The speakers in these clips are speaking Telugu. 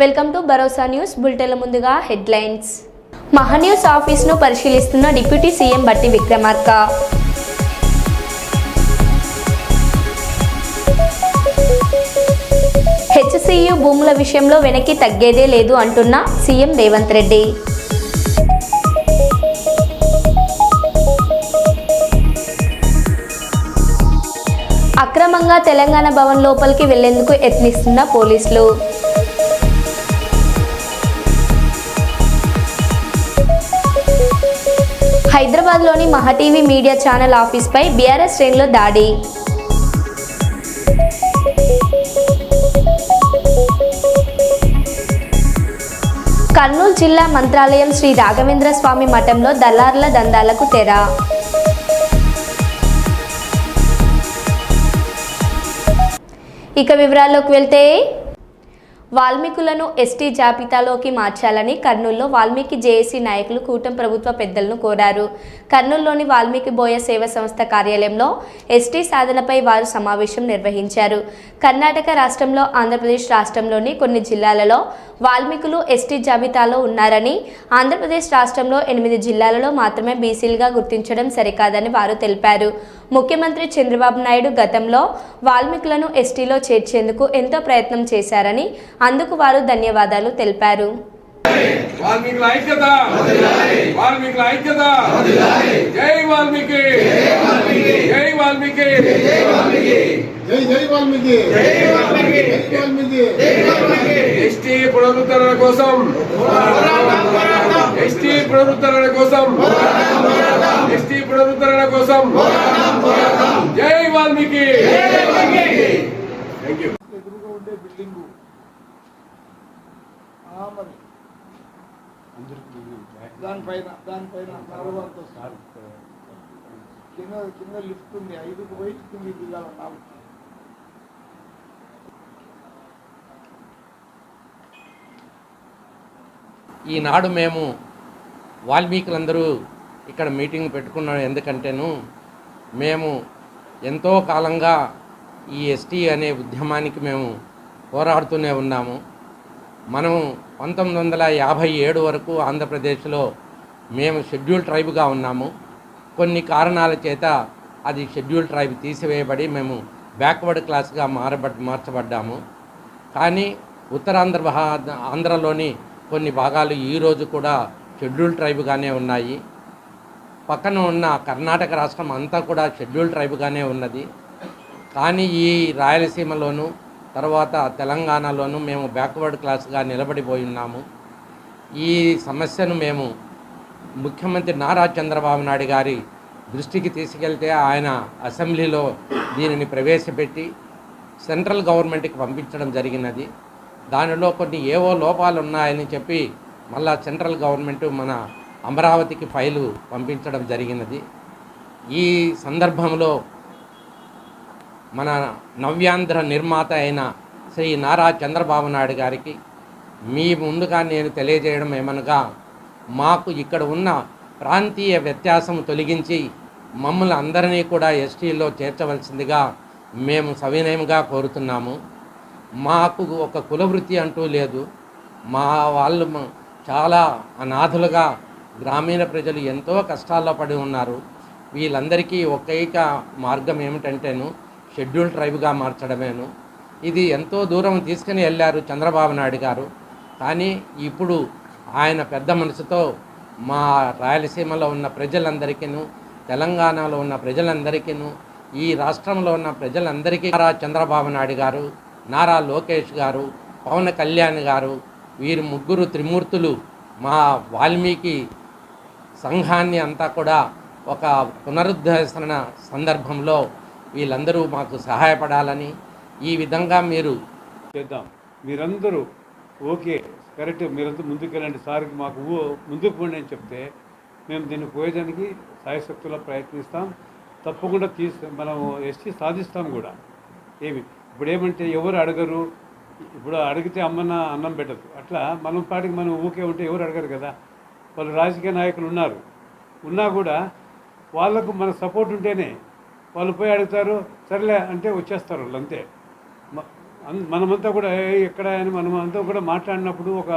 వెల్కమ్ టు భరోసా న్యూస్ బులెటిన్ల ముందుగా హెడ్లైన్స్. మహాన్యూస్ ఆఫీస్ను పరిశీలిస్తున్న డిప్యూటీ సీఎం బట్టి విక్రమార్క. హెచ్సియు భూముల విషయంలో వెనక్కి తగ్గేదే లేదు అంటున్న సీఎం రేవంత్ రెడ్డి. అక్రమంగా తెలంగాణ భవన్ లోపలికి వెళ్లేందుకు యత్నిస్తున్న పోలీసులు. హైదరాబాద్లోని మహాటీవీ మీడియా ఛానల్ ఆఫీస్పై బీఆర్ఎస్ శ్రేణుల దాడి. కర్నూలు జిల్లా మంత్రాలయం శ్రీ రాఘవేంద్ర స్వామి మఠంలో దళారుల దందాలకు తెర. ఇక వివరాల్లోకి వెళ్తే, వాల్మీకులను ఎస్టీ జాబితాలోకి మార్చాలని కర్నూలులో వాల్మీకి జేఏసీ నాయకులు కూటమి ప్రభుత్వ పెద్దలను కోరారు. కర్నూలులోని వాల్మీకి బోయ సేవా సంస్థ కార్యాలయంలో ఎస్టీ సాధనపై వారు సమావేశం నిర్వహించారు. కర్ణాటక రాష్ట్రంలో, ఆంధ్రప్రదేశ్ రాష్ట్రంలోని కొన్ని జిల్లాలలో వాల్మీకులు ఎస్టీ జాబితాలో ఉన్నారని, ఆంధ్రప్రదేశ్ రాష్ట్రంలో 8 జిల్లాలలో మాత్రమే బీసీలుగా గుర్తించడం సరికాదని వారు తెలిపారు. ముఖ్యమంత్రి చంద్రబాబు నాయుడు గతంలో వాల్మీకులను ఎస్టీలో చేర్చేందుకు ఎంతో ప్రయత్నం చేశారని, అందుకు వారు ధన్యవాదాలు తెలిపారు. వాల్మీకుల ఐక్యత, వాల్మీకుల ఐక్యత, జై వాల్మీకి, జై వాల్మీకి, జై వాల్మీకి, ఎస్టీ పునరుద్ధరణ కోసం, ఎస్టీ పునరుద్ధరణ కోసం, ఎస్టీ పునరుద్ధరణ కోసం, జై వాల్మీకి. Thank you. ఎదురుగా ఉండే బిల్డింగు దానిపైన కింద లిఫ్ట్ ఉంది, 5కు పోయి కింద దిగాల 4. ఈనాడు మేము వాల్మీకులందరూ ఇక్కడ మీటింగ్ పెట్టుకున్నాం. ఎందుకంటేను మేము ఎంతో కాలంగా ఈ ఎస్టీ అనే ఉద్యమానికి మేము పోరాడుతూనే ఉన్నాము. మనం 1957 వరకు ఆంధ్రప్రదేశ్లో మేము షెడ్యూల్ ట్రైబ్గా ఉన్నాము. కొన్ని కారణాల చేత అది షెడ్యూల్ ట్రైబ్ తీసివేయబడి మేము బ్యాక్వర్డ్ క్లాస్గా మార్చబడ్డాము. కానీ ఆంధ్రలోని కొన్ని భాగాలు ఈరోజు కూడా షెడ్యూల్ ట్రైబ్గానే ఉన్నాయి. పక్కన ఉన్న కర్ణాటక రాష్ట్రం అంతా కూడా షెడ్యూల్ ట్రైబ్గానే ఉన్నది. కానీ ఈ రాయలసీమలోను తర్వాత తెలంగాణలోను మేము బ్యాక్వర్డ్ క్లాస్గా నిలబడిపోయి ఉన్నాము. ఈ సమస్యను మేము ముఖ్యమంత్రి నారా చంద్రబాబు నాయుడు గారి దృష్టికి తీసుకెళ్తే ఆయన అసెంబ్లీలో దీనిని ప్రవేశపెట్టి సెంట్రల్ గవర్నమెంట్కి పంపించడం జరిగినది. దానిలో కొన్ని ఏవో లోపాలు ఉన్నాయని చెప్పి మళ్ళా సెంట్రల్ గవర్నమెంట్ మన అమరావతికి ఫైలు పంపించడం జరిగినది. ఈ సందర్భంలో మన నవ్యాంధ్ర నిర్మాత అయిన శ్రీ నారా చంద్రబాబు నాయుడు గారికి మీ ముందుగా నేను తెలియజేయడం ఏమనగా, మాకు ఇక్కడ ఉన్న ప్రాంతీయ వ్యత్యాసం తొలగించి మమ్మల్ని అందరినీ కూడా ఎస్టీలో చేర్చవలసిందిగా మేము సవినయంగా కోరుతున్నాము. మాకు ఒక కులవృత్తి అంటూ లేదు. మా వాళ్ళు చాలా అనాథులుగా గ్రామీణ ప్రజలు ఎంతో కష్టాల్లో పడి ఉన్నారు. వీళ్ళందరికీ ఒకేక మార్గం ఏమిటంటేను షెడ్యూల్ ట్రైబ్గా మార్చడమేను. ఇది ఎంతో దూరం తీసుకుని వెళ్ళారు చంద్రబాబు నాయుడు గారు. కానీ ఇప్పుడు ఆయన పెద్ద మనసుతో మా రాయలసీమలో ఉన్న ప్రజలందరికీను, తెలంగాణలో ఉన్న ప్రజలందరికీను, ఈ రాష్ట్రంలో ఉన్న ప్రజలందరికీ నారా చంద్రబాబు నాయుడు గారు, నారా లోకేష్ గారు, పవన్ కళ్యాణ్ గారు, వీరు ముగ్గురు త్రిమూర్తులు మా వాల్మీకి సంఘాన్ని అంతా కూడా ఒక పునరుద్ధరణ సందర్భంలో వీళ్ళందరూ మాకు సహాయపడాలని, ఈ విధంగా మీరు చేద్దాం. మీరందరూ ఓకే కరెక్ట్, మీరంతా ముందుకెళ్ళండి, సార్కి మాకు ముందుకు పోండి అని చెప్తే మేము దీన్ని పోయేదానికి సాయశక్తులా ప్రయత్నిస్తాం. తప్పకుండా మనం ఎస్టీ సాధిస్తాం కూడా. ఇప్పుడు ఏమంటే ఎవరు అడగరు, ఇప్పుడు అడిగితే అమ్మన్న అన్నం పెట్టదు. అట్లా మనం పాటికి మనం ఊకే ఉంటే ఎవరు అడగరు కదా. వాళ్ళు రాజకీయ నాయకులు ఉన్నా కూడా వాళ్ళకు మన సపోర్ట్ ఉంటేనే వాళ్ళు పోయి అడుగుతారు. సరేలే అంటే వచ్చేస్తారు వాళ్ళు, అంతే. మనమంతా కూడా ఎక్కడ అని మనమంతా కూడా మాట్లాడినప్పుడు ఒక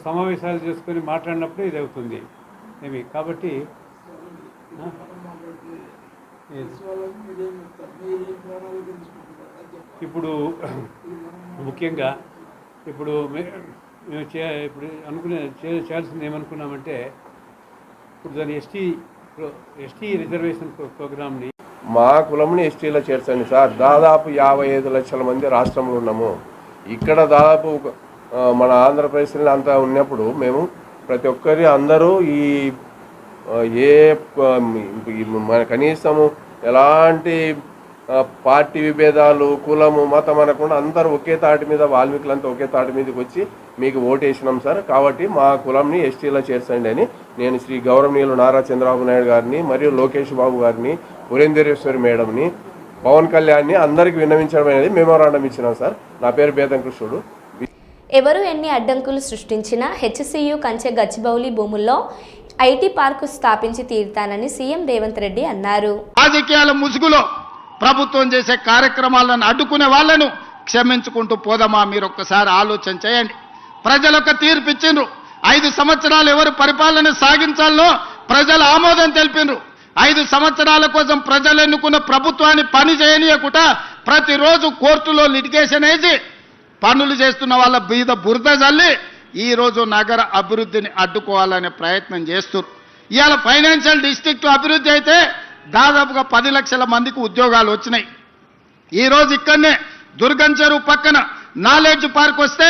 సమావేశాలు చేసుకొని మాట్లాడినప్పుడు ఇది అవుతుంది ఏమి కాబట్టి ఇప్పుడు ముఖ్యంగా ఇప్పుడు మేము చేయాల్సింది ఏమనుకున్నామంటే ఇప్పుడు దాని ఎస్టీ రిజర్వేషన్ ప్రోగ్రామ్ని మా కులంని ఎస్టీలో చేర్చండి సార్. దాదాపు 55 లక్షల మంది రాష్ట్రంలో ఉన్నాము. ఇక్కడ దాదాపు మన ఆంధ్రప్రదేశ్లో అంతా ఉన్నప్పుడు మేము ప్రతి ఒక్కరి అందరూ మన కనీసము ఎలాంటి పార్టీ విభేదాలు కులము మతం అనకుండా అందరూ ఒకే తాటి మీద వాల్మీకులంతా ఒకే తాటి మీదకి వచ్చి మీకు ఓటేసినాం సార్. కాబట్టి మా కులంని ఎస్టీలో చేర్చండి అని నేను శ్రీ గౌరవనీయులు నారా చంద్రబాబు నాయుడు గారిని మరియు లోకేష్ బాబు గారిని పురేందరేశ్వరి మేడంని పవన్ కళ్యాణ్ని అందరికి విన్నవించడం అనేది మెమోరాండం ఇచ్చినాం సార్. నా పేరు బేతం కృష్ణుడు. ఎవరు ఎన్ని అడ్డంకులు సృష్టించినా హెచ్సియు కంచె గచ్చిబౌలి భూముల్లో ఐటీ పార్కు స్థాపించి తీరుతానని సీఎం రేవంత్ రెడ్డి అన్నారు. రాజకీయాల ముసుగులో ప్రభుత్వం చేసే కార్యక్రమాలను అడ్డుకునే వాళ్లను క్షమించుకుంటూ పోదామా? మీరు ఒక్కసారి ఆలోచన చేయండి. ప్రజలకు తీర్పు ఇచ్చిండ్రు. 5 సంవత్సరాలు ఎవరు పరిపాలన సాగించాలో ప్రజలు ఆమోదం తెలిపిండ్రు. 5 సంవత్సరాల కోసం ప్రజలు ఎన్నుకున్న ప్రభుత్వాన్ని పని చేయనీయకుండా ప్రతిరోజు కోర్టులో లిటిగేషన్ వేసి పనులు చేస్తున్న వాళ్ళ మీద బురద జల్లి ఈరోజు నగర అభివృద్ధిని అడ్డుకోవాలనే ప్రయత్నం చేస్తున్నారు. ఇవాళ ఫైనాన్షియల్ డిస్ట్రిక్ట్ అభివృద్ధి అయితే దాదాపుగా 10 లక్షల మందికి ఉద్యోగాలు వచ్చినాయి. ఈరోజు ఇక్కడనే దుర్గం చెరువు పక్కన నాలెడ్జ్ పార్క్ వస్తే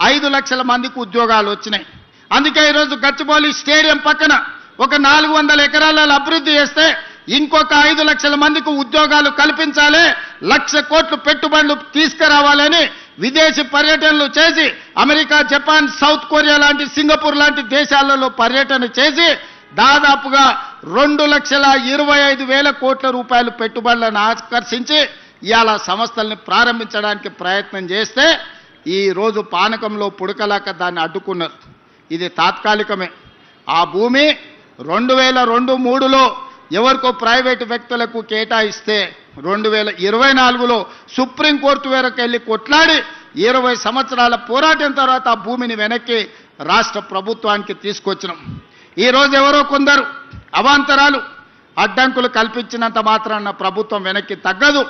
5 లక్షల మందికి ఉద్యోగాలు వచ్చినాయి. అందుకే ఈరోజు గచ్చిబౌలి స్టేడియం పక్కన ఒక 400 ఎకరాల అభివృద్ధి చేస్తే ఇంకొక 5 లక్షల మందికి ఉద్యోగాలు కల్పించాలి, 1,00,000 కోట్లు పెట్టుబడులు తీసుకురావాలని విదేశీ పర్యటనలు చేసి అమెరికా, జపాన్, సౌత్ కొరియా లాంటి సింగపూర్ లాంటి దేశాలలో పర్యటన చేసి దాదాపుగా 2,25,000 కోట్ల రూపాయలు పెట్టుబడులను ఆకర్షించి ఇవాళ సంస్థల్ని ప్రారంభించడానికి ప్రయత్నం చేస్తే ఈ రోజు పానకంలో పుడకలాక దాన్ని అడ్డుకున్నారు. ఇది తాత్కాలికమే. ఆ భూమి 2002-03లో ఎవరికో ప్రైవేటు వ్యక్తులకు కేటాయిస్తే 2024లో సుప్రీంకోర్టు వరకు వెళ్ళి కొట్లాడి 20 సంవత్సరాల పోరాటం తర్వాత ఆ భూమిని వెనక్కి రాష్ట్ర ప్రభుత్వానికి తీసుకొచ్చినాం. ఈరోజు ఎవరో కొందరు అవాంతరాలు అడ్డంకులు కల్పించినంత మాత్రాన ప్రభుత్వం వెనక్కి తగ్గదు.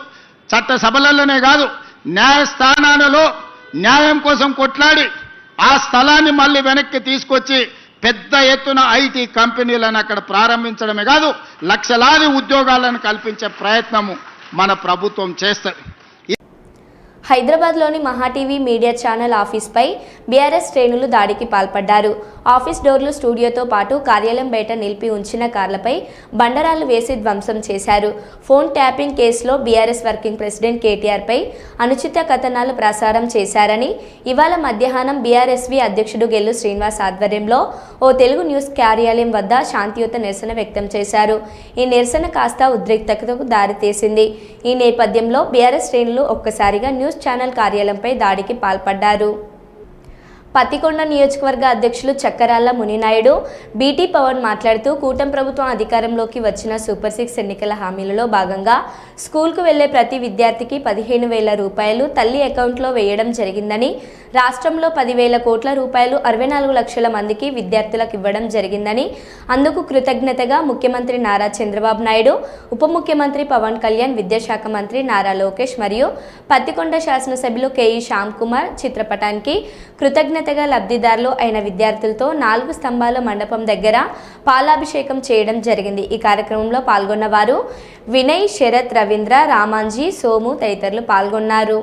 చట్ట సభలలోనే కాదు, న్యాయస్థానాలలో న్యాయం కోసం కొట్లాడి ఆ స్థలాన్ని మళ్ళీ వెనక్కి తీసుకొచ్చి పెద్ద ఎత్తున ఐటీ కంపెనీలను అక్కడ ప్రారంభించడమే కాదు, లక్షలాది ఉద్యోగాలను కల్పించే ప్రయత్నము మన ప్రభుత్వం చేస్తుంది. హైదరాబాద్లోని మహా టీవీ మీడియా ఛానల్ ఆఫీస్పై బీఆర్ఎస్ శ్రేణులు దాడికి పాల్పడ్డారు. ఆఫీస్ డోర్లు, స్టూడియోతో పాటు కార్యాలయం బయట నిలిపి ఉంచిన కార్లపై బండరాలు వేసి ధ్వంసం చేశారు. ఫోన్ ట్యాపింగ్ కేసులో బీఆర్ఎస్ వర్కింగ్ ప్రెసిడెంట్ కేటీఆర్పై అనుచిత కథనాలు ప్రసారం చేశారని ఇవాళ మధ్యాహ్నం బీఆర్ఎస్వి అధ్యక్షుడు గెల్లు శ్రీనివాస్ ఆధ్వర్యంలో ఓ తెలుగు న్యూస్ కార్యాలయం వద్ద శాంతియుత నిరసన వ్యక్తం చేశారు. ఈ నిరసన కాస్త ఉద్రిక్తతకు దారితీసింది. ఈ నేపథ్యంలో బీఆర్ఎస్ శ్రేణులు ఒక్కసారిగా న్యూస్ ఛానల్ కార్యాలయంపై దాడికి పాల్పడ్డారు. పత్తికొండ నియోజకవర్గ అధ్యక్షులు చక్కరాళ్ల మునినాయుడు బీటీ పవన్ మాట్లాడుతూ కూటమి ప్రభుత్వం అధికారంలోకి వచ్చిన సూపర్ 6 ఎన్నికల హామీలలో భాగంగా స్కూల్కు వెళ్లే ప్రతి విద్యార్థికి 15,000 రూపాయలు తల్లి అకౌంట్లో వేయడం జరిగిందని, రాష్ట్రంలో 10,000 కోట్ల రూపాయలు 64 లక్షల మందికి విద్యార్థులకు ఇవ్వడం జరిగిందని, అందుకు కృతజ్ఞతగా ముఖ్యమంత్రి నారా చంద్రబాబు నాయుడు, ఉప ముఖ్యమంత్రి పవన్ కళ్యాణ్, విద్యాశాఖ మంత్రి నారా లోకేష్ మరియు పత్తికొండ శాసనసభ్యులు కేఈ శ్యామ్ కుమార్ చిత్రపటానికి కృతజ్ఞతగా లబ్ధిదారులు అయిన విద్యార్థులతో 4 స్తంభాల మండపం దగ్గర పాలాభిషేకం చేయడం జరిగింది. ఈ కార్యక్రమంలో పాల్గొన్న వారు వినయ్, శరత్, రవీంద్ర, రామాంజీ, సోము తదితరులు పాల్గొన్నారు.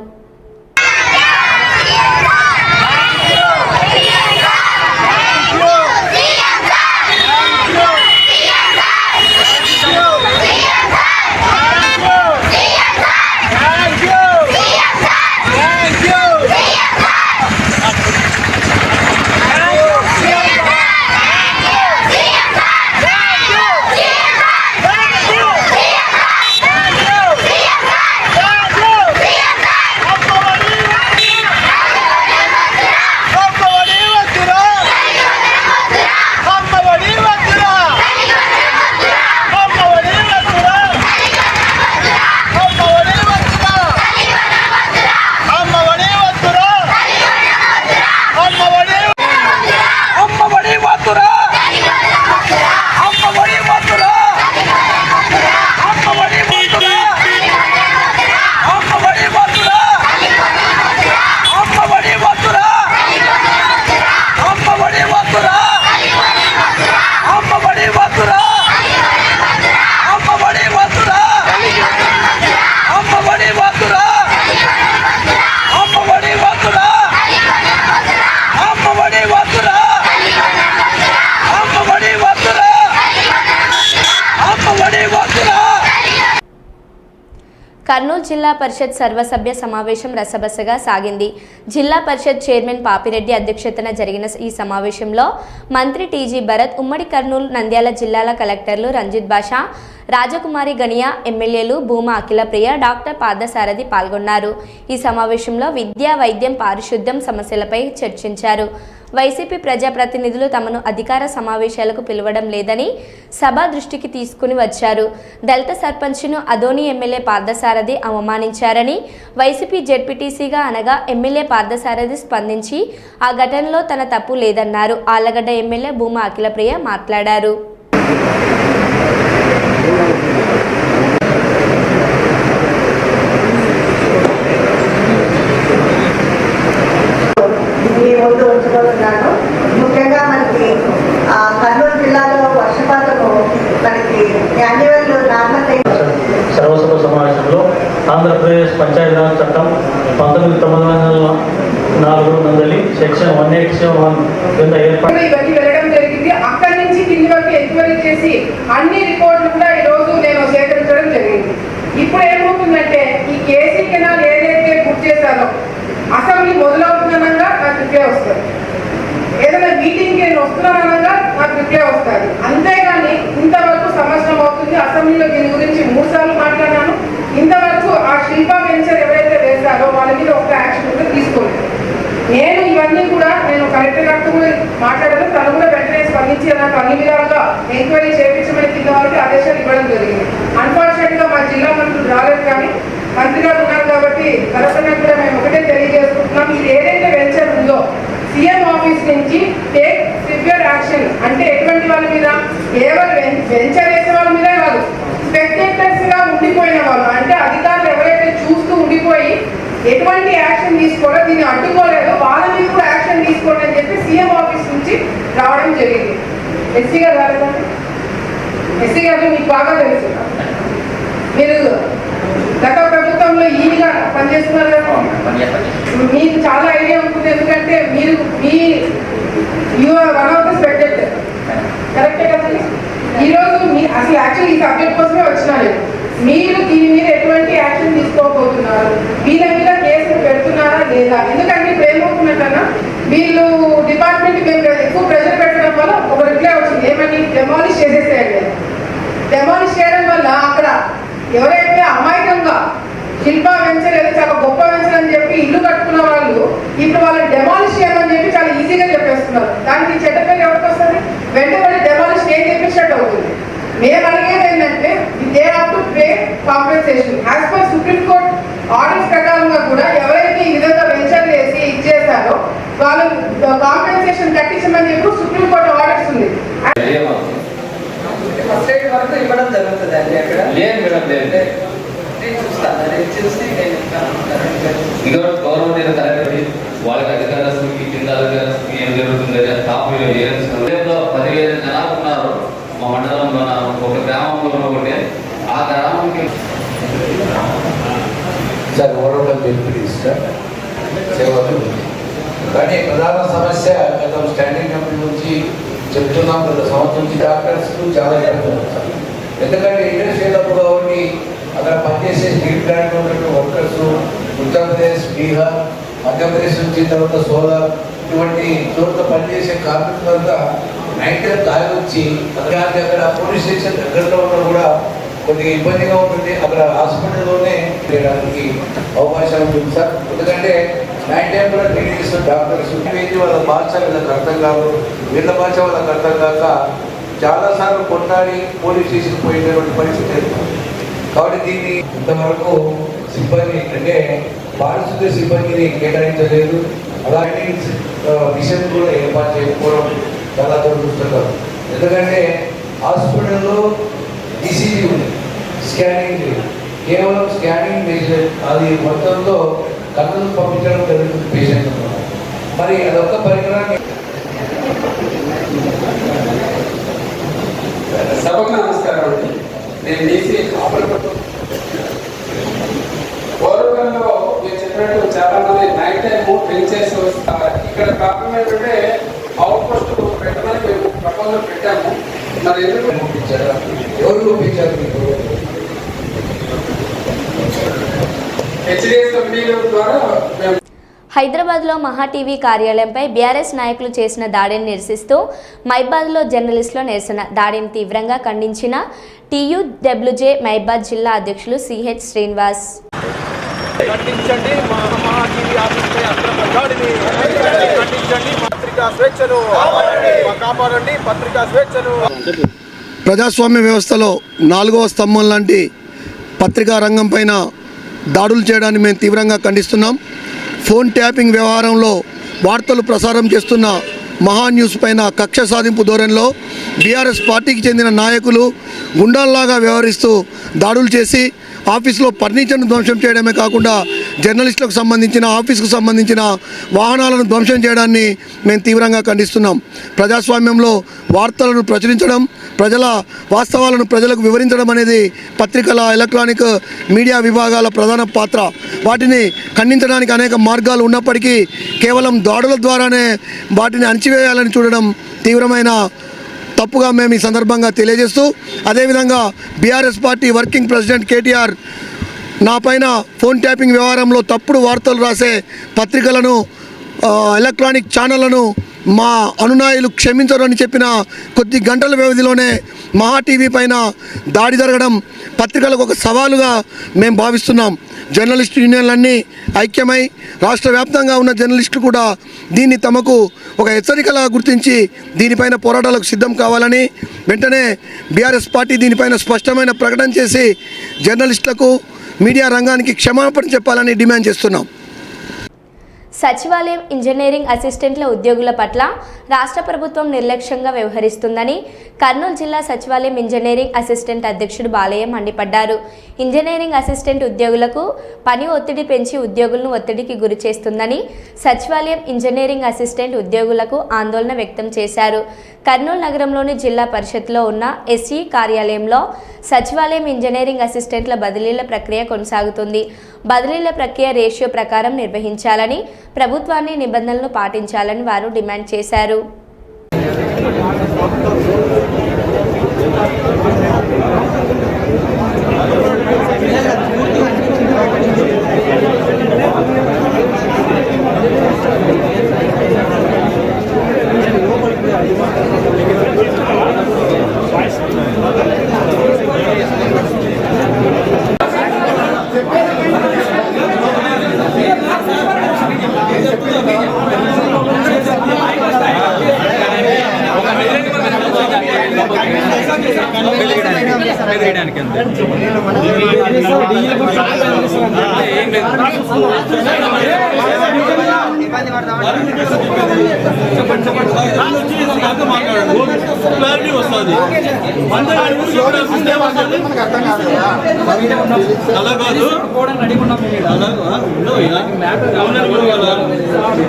జిల్లా పరిషత్ సర్వసభ్య సమావేశం రసబసగా సాగింది. జిల్లా పరిషత్ చైర్మన్ పాపిరెడ్డి అధ్యక్షతన జరిగిన ఈ సమావేశంలో మంత్రి టీజీ భరత్, ఉమ్మడి కర్నూలు, నంద్యాల జిల్లాల కలెక్టర్లు రంజిత్ బాషా, రాజకుమారి గనియా, ఎమ్మెల్యేలు భూమా అఖిలప్రియ, డాక్టర్ పార్థసారథి పాల్గొన్నారు. ఈ సమావేశంలో విద్య, వైద్యం, పారిశుద్ధ్యం సమస్యలపై చర్చించారు. వైసీపీ ప్రజాప్రతినిధులు తమను అధికార సమావేశాలకు పిలవడం లేదని సభ దృష్టికి తీసుకుని వచ్చారు. దళిత సర్పంచ్ను అదోని ఎమ్మెల్యే పార్థసారథి అవమానించారని, వైసీపీ జెడ్పీటీసీగా అనగా ఎమ్మెల్యే పార్థసారథి స్పందించి ఆ ఘటనలో తన తప్పు లేదన్నారు. ఆళ్లగడ్డ ఎమ్మెల్యే భూమా అఖిలప్రియ మాట్లాడారు. ముఖ్యంగా మనకి కర్నూలు జిల్లాలో వర్షపాతము మనకి యాన్యువల్ నార్మల్ సర్వసభ సమావేశంలో ఆంధ్రప్రదేశ్ పంచాయతీరాజ్ చట్టం 1994 నందలి సెక్షన్ 187(1) కింద ఏర్పాటు ఇవన్నీ వెళ్ళడం జరిగింది. అక్కడి నుంచి కింది వరకు ఎంక్వైరీ చేసి అన్ని రిపోర్ట్లు కూడా ఈ రోజు నేను సేకరించడం జరిగింది. ఇప్పుడు ఏమవుతుందంటే ఈ కేసీ కెనాల్ ఏదైతే బుక్ చేశారో అసెంబ్లీ మొదలవుతున్నగా నాకు రిప్లై వస్తుంది, ఏదైనా మీటింగ్కి నేను వస్తున్నానగా నాకు రిప్లై వస్తుంది. అంతేగాని ఇంతవరకు సంవత్సరం అవుతుంది, అసెంబ్లీలో దీని గురించి 3 సార్లు మాట్లాడినాను. ఇంతవరకు ఆ శిల్పా వెంచర్ ఎవరైతే వేశారో వాళ్ళ మీద ఒక యాక్షన్ కూడా తీసుకోలేదు. నేను ఇవన్నీ కూడా నేను కలెక్టర్ గారితో కూడా మాట్లాడాను. తను కూడా వెంటనే స్పందించి నాకు అన్ని విధాలుగా ఎంక్వైరీ చేయించమని కింద వరకు ఆదేశాలు ఇవ్వడం జరిగింది. అన్ఫార్చునేట్ గా మా జిల్లా మంత్రులు రాలేదు, కానీ మంత్రి గారు ఉన్నారు కాబట్టి కలెక్టర్ కూడా మేము ఒకటే తెలియజేసుకుంటున్నాం. ఇది ఏదైతే వెంచర్ ఉందో సీఎం ఆఫీస్ నుంచి టేక్ సివియర్ యాక్షన్. అంటే ఎటువంటి వాళ్ళ మీద, కేవలం వెంచర్ వేసే వాళ్ళ మీద కాదు, స్పెక్టేటర్స్ గా ఉండిపోయిన వాళ్ళు, అంటే అధికారులు ఎవరైతే చూస్తూ ఉండిపోయి ఎటువంటి యాక్షన్ తీసుకోవాలో దీన్ని అడ్డుకోలేదో వాళ్ళ మీద కూడా యాక్షన్ తీసుకోండి అని చెప్పి సీఎం ఆఫీస్ నుంచి రావడం జరిగింది. ఎస్సీ గారు రాలేదండి, ఎస్సీ గారు మీకు బాగా తెలుసు, మీరు గత ప్రభుత్వంలో ఈగా పనిచేస్తున్నారు కదా, మీకు చాలా ఐడియా ఉంటుంది. ఎందుకంటే మీరు you are one of the spectator, కరెక్టే కదండి. ఈరోజు అసలు యాక్చువల్ ఈ సబ్జెక్ట్ కోసమే వచ్చినారు. మీరు దీని మీద ఎటువంటి యాక్షన్ తీసుకోబోతున్నారు, వీళ్ళ మీద కేసులు పెడుతున్నారా లేదా? ఎందుకంటే ఇప్పుడు ఏమవుతున్నట్టన్నా వీళ్ళు డిపార్ట్మెంట్ మేము ఎక్కువ ప్రెషర్ పెట్టడం వల్ల ఒక రిప్లై వచ్చింది, ఏమని డెమాలిష్ చేసేసేయండి. డెమాలిష్ చేయడం వల్ల అక్కడ ఎవరైతే అమాయకంగా శిల్పా వెంచర్ ఏదో చాలా గొప్ప వెంచర్ అని చెప్పి ఇల్లు కట్టుకున్న వాళ్ళు ఇప్పుడు వాళ్ళని డెమాలిష్ చేయమని చెప్పి చాలా ఈజీగా చెప్పేస్తున్నారు. దానికి చెడ్డ పేరు ఎవరికి వస్తుంది? వెంటబడి డెమాలిష్ ఏం చెప్పేసినట్టు అవుతుంది. మేము అడిగేది ఏంటంటే they have to pay compensation as per supreme court orders ప్రకారంగా కూడా ఎవరైతే ఈ విధంగా వెంచర్ వేసి ఇచ్చేసారో వాళ్ళు కాంపెన్సేషన్ కట్టించమని చెప్పి సుప్రీం కోర్ట్ ఆర్డర్స్ ఉంది. ఫస్ట్ ఎయిడ్ వరకు ఇవ్వడం జరుగుతుంది అండి. అక్కడ లేదు మేడం, లేదు చూసి ఇదో గవర్నమెంట్ కలెక్టర్ వాళ్ళకి అధికారస్తులకి కింద అధికారస్తులకి ఏం జరుగుతుంది టాప్ 10,000 జనాలు ఉన్నారు మా మండలంలో. ఒక గ్రామంలో ఒకటి ఆ గ్రామంకి సార్ ఓవరాల్ చెప్పి సార్ సేవలు. కానీ ప్రధాన సమస్య గత స్టాండింగ్ కమిటీ నుంచి చెప్తున్నాం, గత సంవత్సరం నుంచి డాక్టర్స్ చాలా జరుగుతుంది సార్. ఎందుకంటే ఇండస్ట్రియల్ కాబట్టి అక్కడ పనిచేసే స్టీల్ ప్లాంట్ ఉన్నటువంటి వర్కర్స్ ఉత్తరప్రదేశ్, బీహార్, మధ్యప్రదేశ్ నుంచి, తర్వాత సోలార్ ఇటువంటి చోట్ల పనిచేసే కార్మికులంతా నైట్ టైం తాగి వచ్చి అక్కడ పోలీస్ స్టేషన్ దగ్గరలో ఉన్న కూడా కొద్దిగా ఇబ్బందిగా ఉంటుంది. అక్కడ హాస్పిటల్లోనే చేయడానికి అవకాశం ఉంటుంది సార్. ఎందుకంటే నైట్ టైం కూడా ట్రీట్ చేస్తున్న డాక్టర్స్ వాళ్ళ భాష వీళ్ళకి అర్థం కాదు, వీళ్ళ భాష వాళ్ళకి అర్థం కాక చాలాసార్లు కొట్టాడి పోలీస్ స్టేషన్ పోయినటువంటి పరిస్థితి. కాబట్టి దీన్ని ఇంతవరకు సిబ్బంది అంటే పారిశుద్ధ్య సిబ్బందిని కేటాయించలేదు. అలాగే మిషన్ కూడా ఏర్పాటు చేయకపోవడం చాలా దురదృష్టకరం. ఎందుకంటే హాస్పిటల్లో ఈసీజీ ఉంది, స్కానింగ్ లేదు. కేవలం స్కానింగ్ అది మొత్తంలో కన్నులు పంపించడం జరుగుతుంది పేషెంట్. మరి అదొక్క పరికరాన్ని సభకు నమస్కారం అండి. నేను డీసీ పూర్వకంలో మీరు చెప్పినట్టు చాలా మంది నైట్ టైం డ్రింక్ చేసి వస్తారు. ఇక్కడ ప్రాబ్లం ఏంటంటే అవుట్ పోస్ట్ పెట్టమని మేము ప్రపోజల్ పెట్టాము. మరి ఎందుకు పంపించారా? ఎవరు పంపించారు మీకు? హెచ్డిఎస్ కంపెనీ ద్వారా మేము హైదరాబాద్లో మహా టీవీ కార్యాలయంపై బీఆర్ఎస్ నాయకులు చేసిన దాడిని నిరసిస్తూ మైబాద్లో జర్నలిస్టుల నిరసన. దాడిని తీవ్రంగా ఖండించిన టీయూడబ్ల్యూజే మైబాద్ జిల్లా అధ్యక్షులు సిహెచ్ శ్రీనివాస్. ఖండించండి మహా టీవీ ఆఫీస్పై అక్రమ దాడిని, ఖండించండి పత్రికా స్వేచ్ఛను కాపాడండి, పత్రికా స్వేచ్ఛను. ప్రజాస్వామ్య వ్యవస్థలో 4వ స్తంభం లాంటి పత్రికా రంగం పైన దాడులు చేయడాన్ని మేము తీవ్రంగా ఖండిస్తున్నాం. ఫోన్ ట్యాపింగ్ వ్యవహారంలో వార్తలు ప్రసారం చేస్తున్న మహా న్యూస్ పైన కక్ష సాధింపు ధోరణిలో బీఆర్ఎస్ పార్టీకి చెందిన నాయకులు గుండాల్లాగా వ్యవహరిస్తూ దాడులు చేసి ఆఫీసులో ఫర్నిచర్ను ధ్వంసం చేయడమే కాకుండా జర్నలిస్టులకు సంబంధించిన ఆఫీసుకు సంబంధించిన వాహనాలను ధ్వంసం చేయడాన్ని మేము తీవ్రంగా ఖండిస్తున్నాం. ప్రజాస్వామ్యంలో వార్తలను ప్రచురించడం, ప్రజల వాస్తవాలను ప్రజలకు వివరించడం అనేది పత్రికల, ఎలక్ట్రానిక్ మీడియా విభాగాల ప్రధాన పాత్ర. వాటిని ఖండించడానికి అనేక మార్గాలు ఉన్నప్పటికీ కేవలం దాడుల ద్వారానే వాటిని అణచివేయాలని చూడడం తీవ్రమైన తప్పుగా మేము ఈ సందర్భంగా తెలియజేస్తూ, అదేవిధంగా BRS party working president KTR నా పైన ఫోన్ ట్యాపింగ్ వ్యవహారంలో తప్పుడు వార్తలు రాసే పత్రికలను, ఎలక్ట్రానిక్ ఛానళ్లను మా అనునాయులు క్షమించరని చెప్పిన కొద్ది గంటల వ్యవధిలోనే మహా టీవీ పైన దాడి జరగడం పత్రికలకు ఒక సవాలుగా మేము భావిస్తున్నాం. జర్నలిస్టు యూనియన్లన్నీ ఐక్యమై రాష్ట్ర వ్యాప్తంగా ఉన్న జర్నలిస్టులు కూడా దీన్ని తమకు ఒక హెచ్చరికలా గుర్తించి దీనిపైన పోరాటాలకు సిద్ధం కావాలని, వెంటనే బీఆర్ఎస్ పార్టీ దీనిపైన స్పష్టమైన ప్రకటన చేసి జర్నలిస్టులకు, మీడియా రంగానికి క్షమాపణ చెప్పాలని డిమాండ్ చేస్తున్నాం. సచివాలయం ఇంజనీరింగ్ అసిస్టెంట్ల ఉద్యోగుల పట్ల రాష్ట్ర ప్రభుత్వం నిర్లక్ష్యంగా వ్యవహరిస్తుందని కర్నూలు జిల్లా సచివాలయం ఇంజనీరింగ్ అసిస్టెంట్ అధ్యక్షుడు బాలయ్య మండిపడ్డారు. ఇంజనీరింగ్ అసిస్టెంట్ ఉద్యోగులకు పని ఒత్తిడి పెంచి ఉద్యోగులను ఒత్తిడికి గురి చేస్తుందని సచివాలయం ఇంజనీరింగ్ అసిస్టెంట్ ఉద్యోగులకు ఆందోళన వ్యక్తం చేశారు. కర్నూలు నగరంలోని జిల్లా పరిషత్లో ఉన్న ఎస్ఈ కార్యాలయంలో సచివాలయం ఇంజనీరింగ్ అసిస్టెంట్ల బదిలీల ప్రక్రియ కొనసాగుతుంది. బదిలీల ప్రక్రియ రేషియో ప్రకారం నిర్వహించాలని, ప్రభుత్వాన్ని నిబంధనలను పాటించాలని వారు డిమాండ్ చేశారు.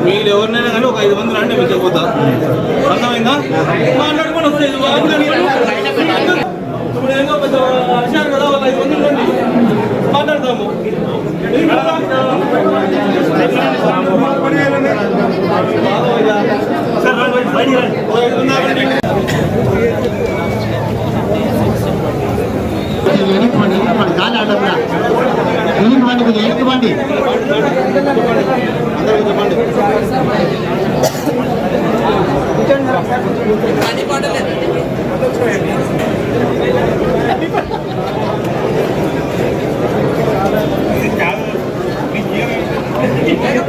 మీరు ఎవరినైనా కానీ ఒక 5 మంది రండి, మీకు చెప్పొద్దా? అర్థమైందా? మాట్లాడుకొని వస్తాయి. ఇప్పుడు ఏదో పెద్ద విషయాలు కదా, ఒక 5 మంది రండి, మాట్లాడతాము.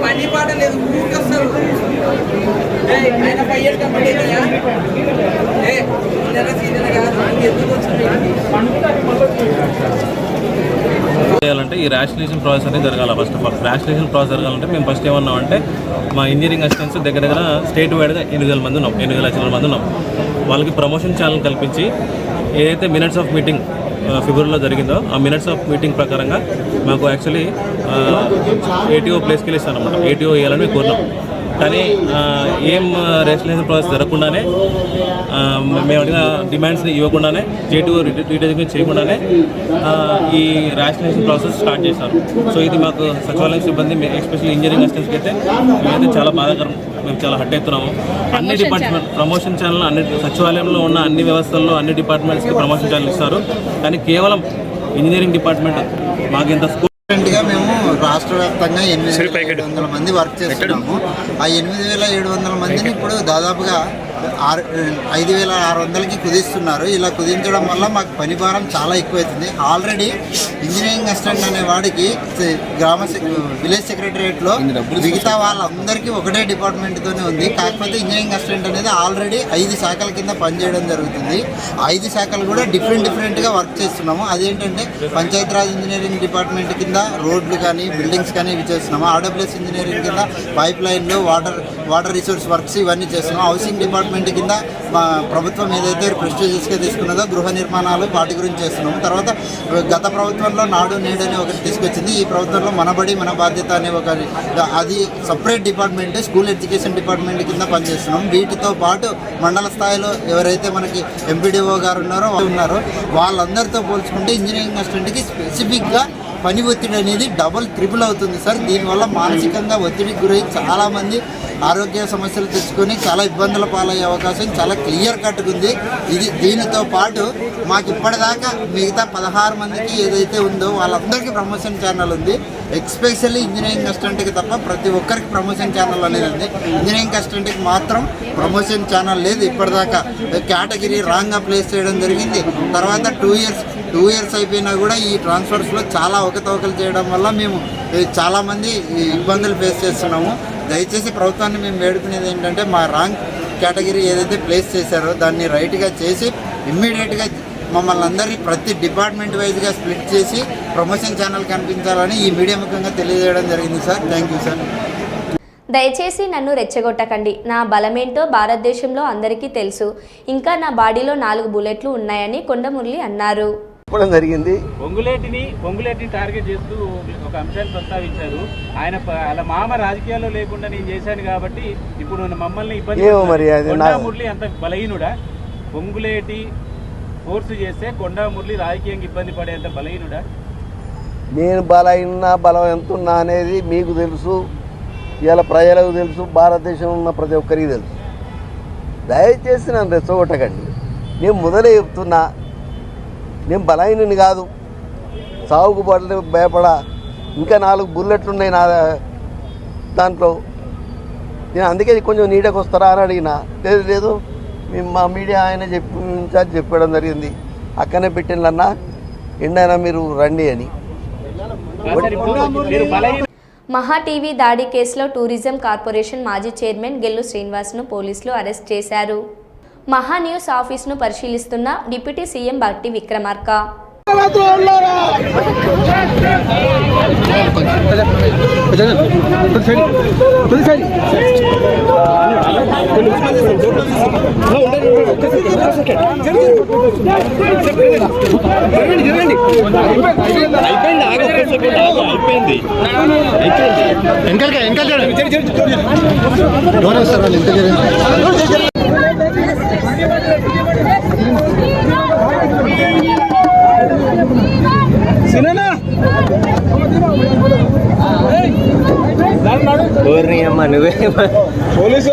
పని పాట లేదు, ఊరికొస్తారు. ఆయన 5 years కంప్లీట్ అయ్యా, ఎందుకు వచ్చింది? చేయాలంటే ఈ రేషనలైజేషన్ ప్రాసెస్ అనేది జరగాలి. First of all rationalisation process జరగాలంటే మేము ఫస్ట్ ఏమన్నామంటే మా ఇంజనీరింగ్ అసిస్టెంట్స్ దగ్గర స్టేట్ వైడ్గా 8,000 మంది ఉన్నాం, 8,00,000 మంది ఉన్నాం. వాళ్ళకి ప్రమోషన్ ఛానల్ కల్పించి ఏదైతే మినిట్స్ ఆఫ్ మీటింగ్ ఫిబ్రవరిలో జరిగిందో ఆ మినిట్స్ ఆఫ్ మీటింగ్ ప్రకారంగా మాకు యాక్చువల్లీ ఏటీఓ ప్లేస్కి వెళ్ళి ఇస్తాను అనమాట. ఏటీఓ వేయాలని కోరినాం. కానీ ఏం రేషనలైజేషన్ ప్రాసెస్ జరగకుండానే, మేము అడిగిన డిమాండ్స్ని ఇవ్వకుండానే, జేటీఓ రీటెజింగ్ చేయకుండానే ఈ రేషనలైజేషన్ ప్రాసెస్ స్టార్ట్ చేశారు. సో ఇది మాకు సచివాలయం సిబ్బంది, ఎస్పెషల్లీ ఇంజనీరింగ్ అసిస్టెంట్స్కి అయితే మేమైతే చాలా బాధాకరం. మేము చాలా హట్ అవుతున్నాము. అన్ని డిపార్ట్మెంట్ ప్రమోషన్ ఛానల్, అన్ని సచివాలయంలో ఉన్న అన్ని వ్యవస్థల్లో అన్ని డిపార్ట్మెంట్స్కి ప్రమోషన్ ఛానల్ ఇస్తారు. కానీ కేవలం ఇంజనీరింగ్ డిపార్ట్మెంట్ మాకు ఇంత గా మేము రాష్ట్ర వ్యాప్తంగా 8,700 మంది వర్క్ చేస్తున్నాము. ఆ 8,700 మందిని ఇప్పుడు దాదాపుగా 5,600కి కుదిస్తున్నారు. ఇలా కుదించడం వల్ల మాకు పని భారం చాలా ఎక్కువవుతుంది. ఆల్రెడీ ఇంజనీరింగ్ అసిస్టెంట్ అనే వాడికి విలేజ్ సెక్రటరియట్లో మిగతా వాళ్ళందరికీ ఒకటే డిపార్ట్మెంట్తోనే ఉంది. కాకపోతే ఇంజనీరింగ్ అసిస్టెంట్ అనేది ఆల్రెడీ 5 శాఖల కింద పనిచేయడం జరుగుతుంది. 5 శాఖలు కూడా డిఫరెంట్గా వర్క్ చేస్తున్నాము. అదేంటంటే పంచాయతీరాజ్ ఇంజనీరింగ్ డిపార్ట్మెంట్ కింద రోడ్లు కానీ బిల్డింగ్స్ కానీ ఇవి చేస్తున్నాము. ఆర్డబ్ల్యూఎస్ ఇంజనీరింగ్ కింద పైప్ లైన్లు వాటర్ రిసోర్స్ వర్క్స్ ఇవన్నీ చేస్తున్నాము. హౌసింగ్ డిపార్ట్మెంట్ కింద మా ప్రభుత్వం ఏదైతే ప్రెస్టీజియస్గా తీసుకున్నదో గృహ నిర్మాణాలు వాటి గురించి చేస్తున్నాము. తర్వాత గత ప్రభుత్వంలో నాడు నేడు అని ఒకటి తీసుకొచ్చింది. ఈ ప్రభుత్వంలో మనబడి మన బాధ్యత అనే అది separate department school education department కింద పనిచేస్తున్నాం. వీటితో పాటు మండల స్థాయిలో ఎవరైతే మనకి ఎంపీడీఓ గారు ఉన్నారో వాళ్ళందరితో పోల్చుకుంటే ఇంజనీరింగ్ అసిస్టెంట్కి స్పెసిఫిక్గా పని ఒత్తిడి అనేది డబుల్ ట్రిపుల్ అవుతుంది సార్. దీనివల్ల మానసికంగా ఒత్తిడికి గురై చాలామంది ఆరోగ్య సమస్యలు తెచ్చుకొని చాలా ఇబ్బందుల పాలయ్యే అవకాశం చాలా క్లియర్ కట్గా ఉంది. దీనితో పాటు మాకు ఇప్పటిదాకా మిగతా 16 మందికి ఏదైతే ఉందో వాళ్ళందరికీ ప్రమోషన్ ఛానల్ ఉంది. ఎస్పెషల్లీ ఇంజనీరింగ్ అసిస్టెంట్కి తప్ప ప్రతి ఒక్కరికి ప్రమోషన్ ఛానల్ అనేది ఉంది. ఇంజనీరింగ్ అసిస్టెంట్కి మాత్రం ప్రమోషన్ ఛానల్ లేదు. ఇప్పటిదాకా కేటగిరీ రాంగ్గా ప్లేస్ చేయడం జరిగింది. తర్వాత 2 ఇయర్స్ అయిపోయినా కూడా ఈ ట్రాన్స్ఫర్స్లో చాలా అవకతవకలు చేయడం వల్ల మేము చాలామంది ఇబ్బందులు ఫేస్ చేస్తున్నాము. దయచేసి ప్రభుత్వాన్ని మేము వేడుకునేది ఏంటంటే మా రాంగ్ కేటగిరీ ఏదైతే ప్లేస్ చేశారో దాన్ని రైట్గా చేసి ఇమ్మీడియట్గా మమ్మల్ని అందరినీ ప్రతి డిపార్ట్మెంట్ వైజ్గా స్ప్లిట్ చేసి ప్రమోషన్ ఛానల్ కనిపించాలని ఈ మీడియా ముఖంగా తెలియజేయడం జరిగింది సార్. Thank you sir. దయచేసి నన్ను రెచ్చగొట్టకండి. నా బలమేంటో భారతదేశంలో అందరికీ తెలుసు. ఇంకా నా బాడీలో 4 బుల్లెట్లు ఉన్నాయని కొండమురళి అన్నారు. జరిగింది పొంగులేటిని టార్గెట్ చేస్తూ ఒక అంశాన్ని ప్రస్తావించారు. ఆయన అలా మామ రాజకీయాల్లో లేకుండా నేను చేశాను కాబట్టి ఇప్పుడు మమ్మల్ని ఇబ్బంది కొండమురళి అంత బలహీనుడా? పొంగులేటి ఫోర్స్ చేస్తే కొండమురళి రాజకీయంగా ఇబ్బంది పడేంత బలహీనుడా? నేను బలం ఎంత ఉన్నా అనేది మీకు తెలుసు, ఇలా ప్రజలకు తెలుసు, భారతదేశంలో ఉన్న ప్రతి ఒక్కరికి తెలుసు. దయచేసి నన్ను రెచ్చగొట్టకండి. నేను మొదలే చెప్తున్నా, నేను బలహీనుని కాదు, సాగుకు భయపడా. ఇంకా 4 బుల్లెట్లు ఉన్నాయి నా దాంట్లో. నేను అందుకే కొంచెం నీడకు వస్తారా అని అడిగినా. లేదు మేము మా మీడియా ఆయన ఇన్ఛార్జ్ చెప్పడం జరిగింది, అక్కనే పెట్టిండ్లన్నా ఎండైనా మీరు రండి అని. మహా టీవీ దాడి కేసులో టూరిజం కార్పొరేషన్ మాజీ చైర్మన్ గెల్లు శ్రీనివాస్ను పోలీసులు అరెస్ట్ చేశారు. మహా న్యూస్ ఆఫీస్ను పరిశీలిస్తున్న డిప్యూటీ సీఎం భట్టి విక్రమార్క నువ్వే పోలీసు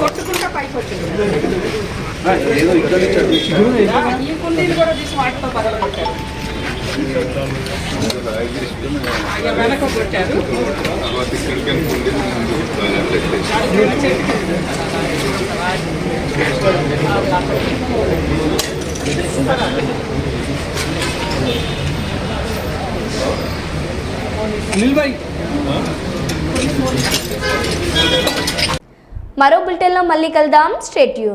కొట్టుకుంటా పైకి వచ్చింది. ఈ కుండీలు కూడా తీసి వాటితో పగల కొట్టారు, వెనక కొట్టారు. మరో బులెటిన్లో మళ్ళీ కలుద్దాం. Stay tune.